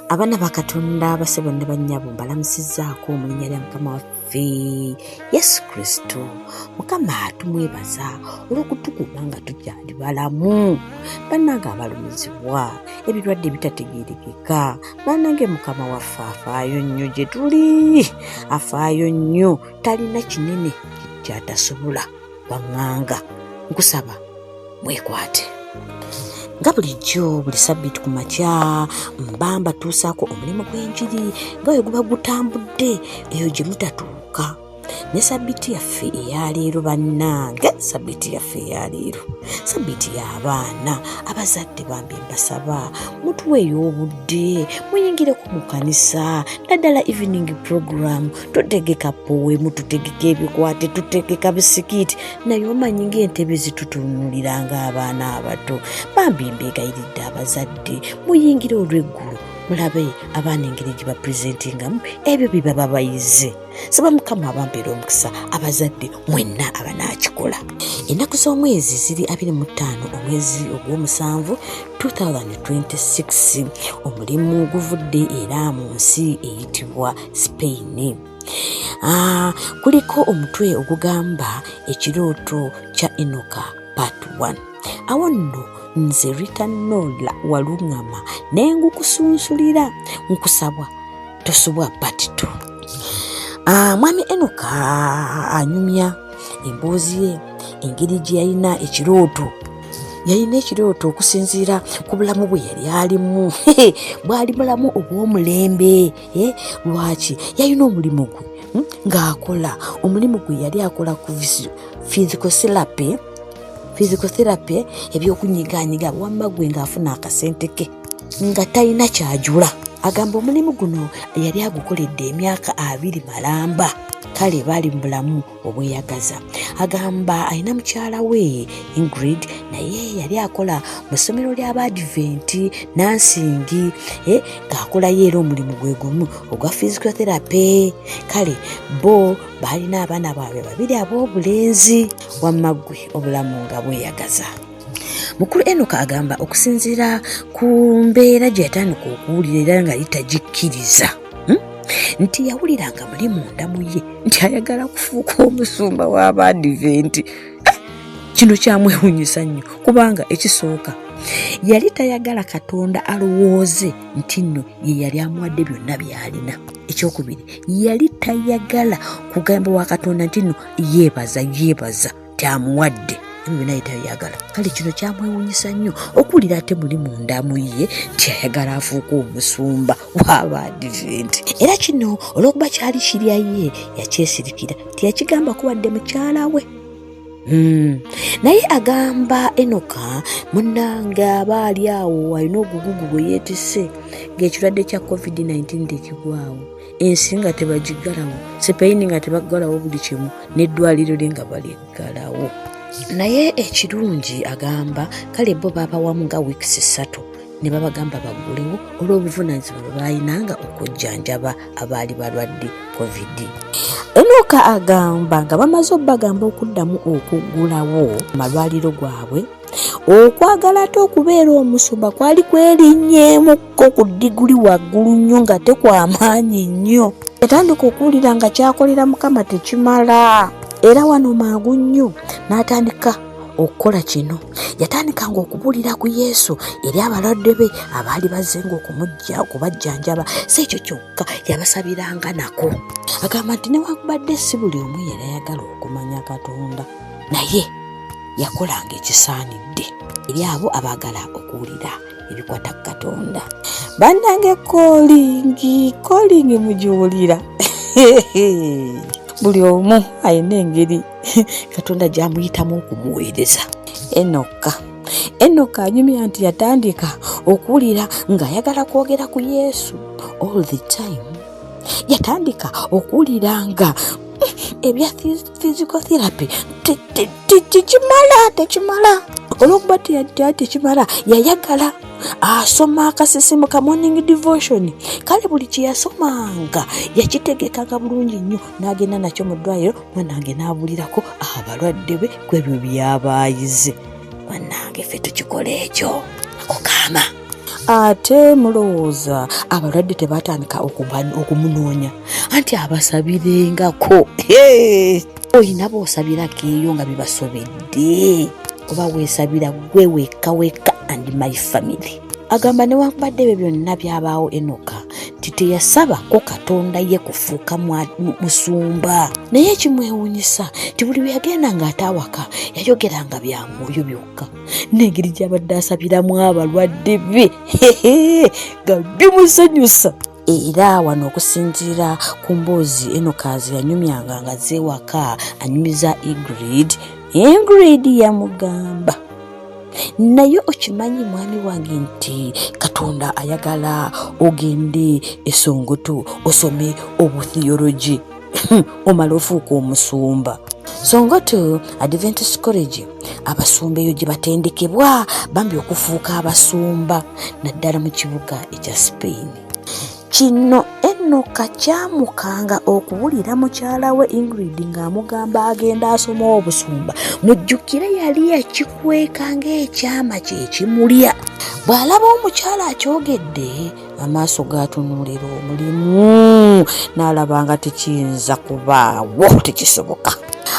Abaana ba Katonda basebo ne bannyabo mbalamusizzaako mu linnya lya Mukama waffe Yesu Kristo. Mukama tumwebaza olw'okutukuuma nga tukyali balamu. Bannange abalumizibwa, ebirwadde ebitategeerekeka, bannange Mukama waffe afaayo nnyo gye tuli, afaayo nnyo, talina kinene kyatasobola waŋŋanga. Nkusaba mwekwate. Nga bulijjo buli ssabbiiti ku makya mba mbatuusaako omulimu gw'enjiri nga bwe guba gutambudde eyo gye mutatuuka. Ne ssabbiiti yaffe eyaleero bannange, ssabbiiti yaffe eyaleero, ssabbiiti y'abaana. Abazadde bambi mbasaba mutuweeyo obudde muyingireko mu kkanisa, naddala evening program, tutegeka poemu, tutegeka ebikwate, tutegeka bisikiti, naye omanyi ng'entebe zitutunuulira ng'abaana abato. Bambi mbeegayiridde abazadde muyingire olw'eggulu mulabe abaana engeri gye bapurezentingamu ebyo bye baba bayize. Saba Mukama abampeera omukisa abazadde mwenna abanaakikola. Ennaku z'omwezi ziri 25 omwezi ogw'omusanvu 2026. Omulimu guvudde era mu nsi eyitibwa Spain. Kuliko omutwe ogugamba ekirooto kya Enoka part 1. Awo nno nze Rita Nola Waluŋŋama ne ngukusunsulira nkusabwa tosubwa part 2. Mwami Enoka anyumya emboozi ye engeri gye yalina ekirooto okusinziira ku bulamu bwe yali alimu. Bwali bulamu obw'omulembe. Lwaki yalina omulimu gwe ng'akola, omulimu gwe yali akola ku physical therapy, ebyokunyiganyiga wamma gwe ng'afuna akasente ke nga talina kyajula. Agamba omulimu guno yali agukoledde emyaka 2 malamba. Kale baali mu bulamu obweyagaza. Agamba alina mukyala we Ingrid, naye yali akola mu ssomero ly'Abadventi Nansingi, ng'akolayo era omulimu gwe gumu ogwa physical therapy. Kale bo baalina abaana baabwe 2 ab'obulenzi, wamma gwe obulamu nga bweyagaza. Mukulu Enoka agamba okusinziira ku mbeera gye yatandika okuwulira era nga litagikkiriza nti yawuliranga muli munda mu ye nti ayagala kufuuka omusumba w'Abadventi. Kino kyamwewuunyisa nnyo kubanga ekisooka yali tayagala Katonda alowooze nti nno ye yali amuwadde byonna by'alina. Ekyokubiri yali tayagala kugamba wa Katonda nti nno yeebaza tyamuwadde ebyo naye tayagala. Kale kino kyamwewuunyisa nnyo okuwulira ate muli munda mu ye nti ayagala afuuka omusumba w'Abadventi. Era kino olw'okuba kyali kirya ye yakyesirikira, tiyakigamba kuwadde mukyala we. Naye agamba Enoka munnange aba ali awo alina ogugugu gwe yeetisse ng'ekirwadde kya COVID-19 tekigwawo, ensi nga tebagiggalawo, Spain nga tebaggalawo buli kimu, n'eddwaliro lye nga baliggalawo. Naye ekirungi agamba kale bo babawamu nga wiikisi 3 ne babagamba baggulewo olw'obuvunaanyizibwa bwe baayinanga okujjanjaba abaali balwadde COVID. Enoka agamba nga bamaze obbagamba okuddamu okuggulawo amalwaliro gwabwe, okwagala ate okubeera omusumba kwali kwerinnyeemukko ku ddiguli waggulu nnyo nga tekwamaanyi nnyo. Yatandika okuwulira nga kyakolera Mukama tekimala. Era wano mangu nnyo n'atandika okukola kino. Yatandikanga okubuulira ku Yesu eri abalwadde be abaali bazzenga okubajjanjaba. Si ekyo kyokka, yabasabiranga nako. Agamba nti newankubadde si buli omu yali ayagala okumanya Katonda, naye yakolanga ekisaanidde eri abo abaagala okuwulira ebikwata ku Katonda. Bannange kolingi mugiwulira. Buli omu ayina engeri Katonda gy'amuyitamu okumuweereza. Enoka anyumya nti yatandika okuwulira ng'ayagala kwogera ku Yesu all the time. Yatandika okuwulira nga ebya physical therapy tekimala. Olw'okuba tekimala yayagala asoma akasisimuka morning devotion. Kale buli kye yasomanga yakitegekanga bulungi nnyo, n'agenda nakyo mu ddwaliro mwanange n'abulirako abalwadde be ku ebyo by'abaayize. Bannange ffe tukikola ekyo ako kaama. ate mulowooza abalwadde tebatandika okumunoonya anti abasabirengako oyina boosabirako eyo nga bibasobedde oba weesabira gwe weka and my family. Agamba newankubadde ebyo byonna byabaawo Enoka nti teyasabako Katonda ye kufuuka musumba, naye ekimwewuunyisa nti buli bwe yagenda ng'ataawaka yayogeranga bya mwoyo byokka n'engeri gy'abadde asabiramu abalwadde be nga bimusanyusa. Era wano okusinziira ku mboozi Enoka ze yanyumyanga nga zeewaka anyumiza Ingrid yamugamba, naye okimanyi mwami wange nti Katonda ayagala ogende Esongoto osome obutheology omala ofuuka omusumba. Songoto Adventist College abasumba eyo gye batendekebwa bambi okufuuka abasumba naddala mu kibuga ekya Spain. Kino Enoka kyamukanga okuwulira mukyala we Ingrid ng'amugamba agenda asoma obusumba. Mujjukire yali yakikweka ng'ekyama kye kimulya. Bw'alaba omukyala akyogedde amaaso gatunuulira omulimu n'alaba nga tekiyinza kubaawo, tekisoboka.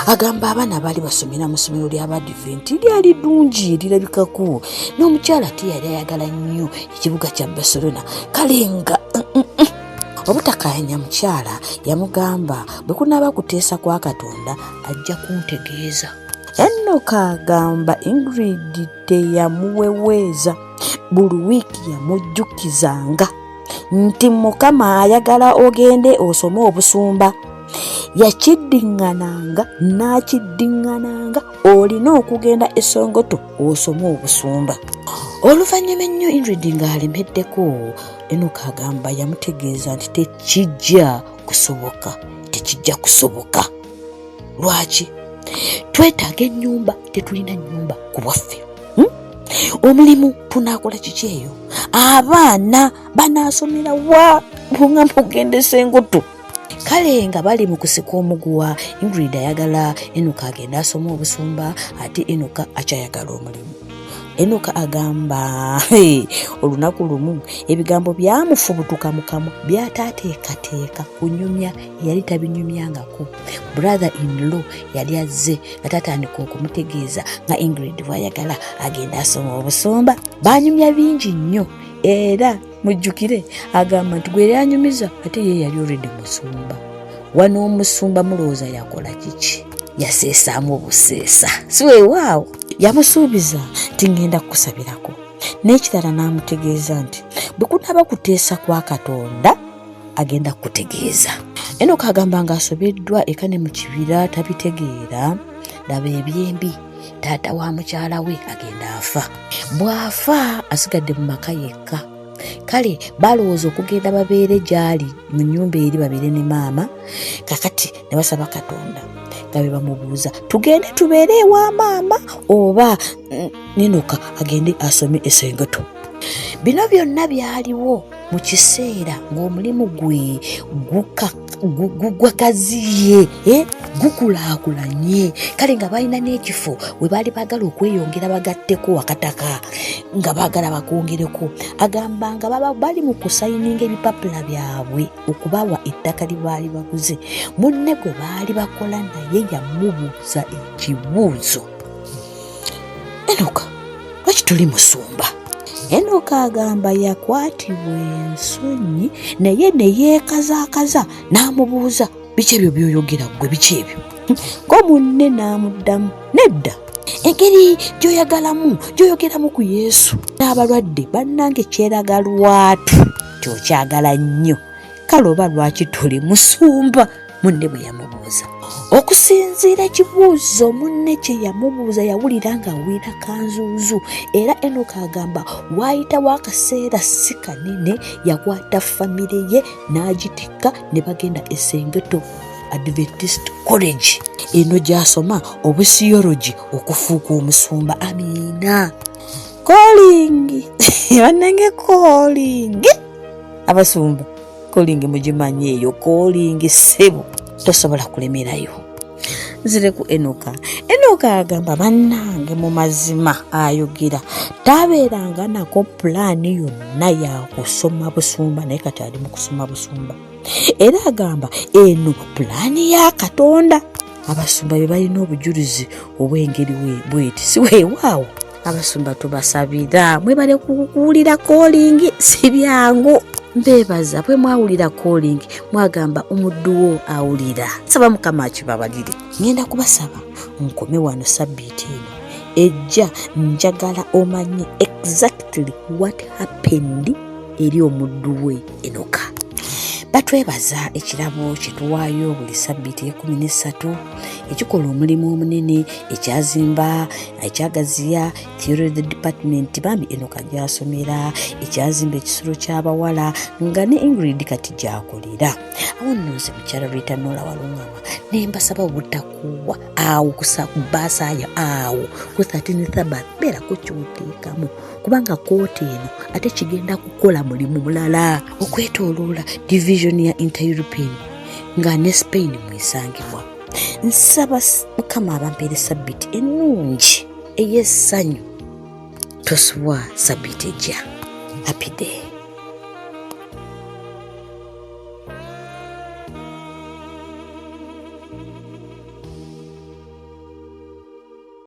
Agamba abaana baali basomera mu ssomero ly'Abadiventi lyali ddungi lirabikako, n'omukyala ate yali ayagala nnyo ekibuga kya Barcelona. Kale nga obutakanya mukyala yamugamba bwe kunaaba kuteesa kwa Katonda ajja kuntegeeza. Enoka agamba Ingrid teyamuweweeza, buli wiiki yamujjukizanga nti Mukama ayagala ogende osome obusumba. Yakiddiŋŋananga n'akiddiŋŋananga, olina okugenda Esongoto osome obusumba. Oluvannyuma ennyo Ingrid ng'alemeddeko, Enoka agamba yamutegeeza nti tekijja kusoboka. Lwaki? Twetaaga ennyumba, tetulina nnyumba ku bwaffe. Omulimu tunaakola kiki eyo? Abaana banaasomera wa bunga mugenda Esongoto? Kale nga bali mu kusika omuguwa, Ingrid ayagala Enoka agenda asoma obusumba, ate Enoka akyayagala omulimu. Enoka agamba olunaku lumu ebigambo byamufubutuka mu kamwa byataateekateeka kunyumya, yali tabinyumyangako. Brother in law yali azze nga tatandika okumutegeeza nga Ingrid bw'ayagala agenda asoma obusumba. Banyumya bingi nnyo, era mujjukire agamba nti gwe yanyumiza ate ye yali already musumba. Wano omusumba mulowooza yakola kiki? Yaseesaamu obuseesa, si weewaawo. Yamusuubiza nti ngenda kukusabirako, n'ekirala n'amutegeeza nti bwe kunaaba kuteesa kwa Katonda agenda kukutegeeza. Enoka agamba ng'asobeddwa eka ne mu kibira tabitegeera. Laba ebyembi, taata wa mukyala we agenda afa. Bw'afa asigadde mu maka yekka. Kale balowooza okugenda babeere gy'ali mu nnyumba eri babeere ne maama. Kakati ne basaba Katonda nga be bamubuuza, tugende tubeere ewa maama oba Enoka agende asome Esongoto? Bino byonna byaliwo mu kiseera ng'omulimu gwe gwagaziye, gukulaakulanye. Kale nga balina n'ekifo we baali baagala okweyongera bagatteko wakataka nga baagala bakongereko. Agamba nga baba bali mu kusayininga ebipapula byabwe okubawa ettaka lye baali baguze. Munne gwe baali bakola naye yamubuuza ekibuuzo, Enoka, lwaki tuli musumba? Enoka agamba yakwatibwa ensonyi naye ne yeekazaakaza n'amubuuza, biki ebyo by'oyogera ggwe, biki ebyo? Ko munne n'amuddamu, nedda, engeri gy'oyogeramu ku Yesu n'abalwadde bannange kyeraga lwatu kyokyagala nnyo. Kale oba lwaki tuli musumba? Munne bwe yamubuuza. Okusinziira ekibuuzo munne kye yamubuuza yawulira nga awira kanzuuzu. Era Enoka agamba waayitawo akaseera si kanene yakwata famire ye n'agitikka ne bagenda Esongoto Adventist College, eno gy'asoma obusiyologi okufuuka omusumba. Amiina. Calling bannange, calling abasumba, calling mugimanyi eyo, calling ssebo tosobola kulemerayo. Nzireku Enoka agamba bannange mu mazima ayogera tabeeranga nako pulaani yonna ya kusoma busumba, naye kati ali mu kusoma busumba. Era agamba eno pulaani ya Katonda. Abasumba be balina obujulizi obw'engeri bweti, si weewaawo. Abasumba tubasabira mwebale kuwulira calling, si byangu. Mbeebaza bwe mwawulira calling mwagamba omuddu wo awulira. Saba Mukama akibabalire. Ngenda kubasaba nkome wano sabbiiti eno ejja, njagala omanye exactly what happened eri omuddu we Enoka. Batwebaza ekirabo kyetuwaayo buli sabbiiti 13 ekikola omulimu omunene, ekyazimba, ekyagaziya theory department bambi Enoka gyasomera, ekyazimba ekisolo ky'abawala nga ne Ingrid kati gyakolera. Awo nno nze mukyala Rita Nola Walungama ne mbasaba obutakuwa awo kubaasaayo awo ku 13 Sabbath beerako kyoteekamu, kubanga kooti eno ate kigenda kukola mulimu mulala okwetooloola division ya Inter-European nga ne Spain mwisangibwa. Nsaba Mukama abampeere sabbiiti ennungi ey'essanyu, tosubwa sabbiiti ejja. Happy day.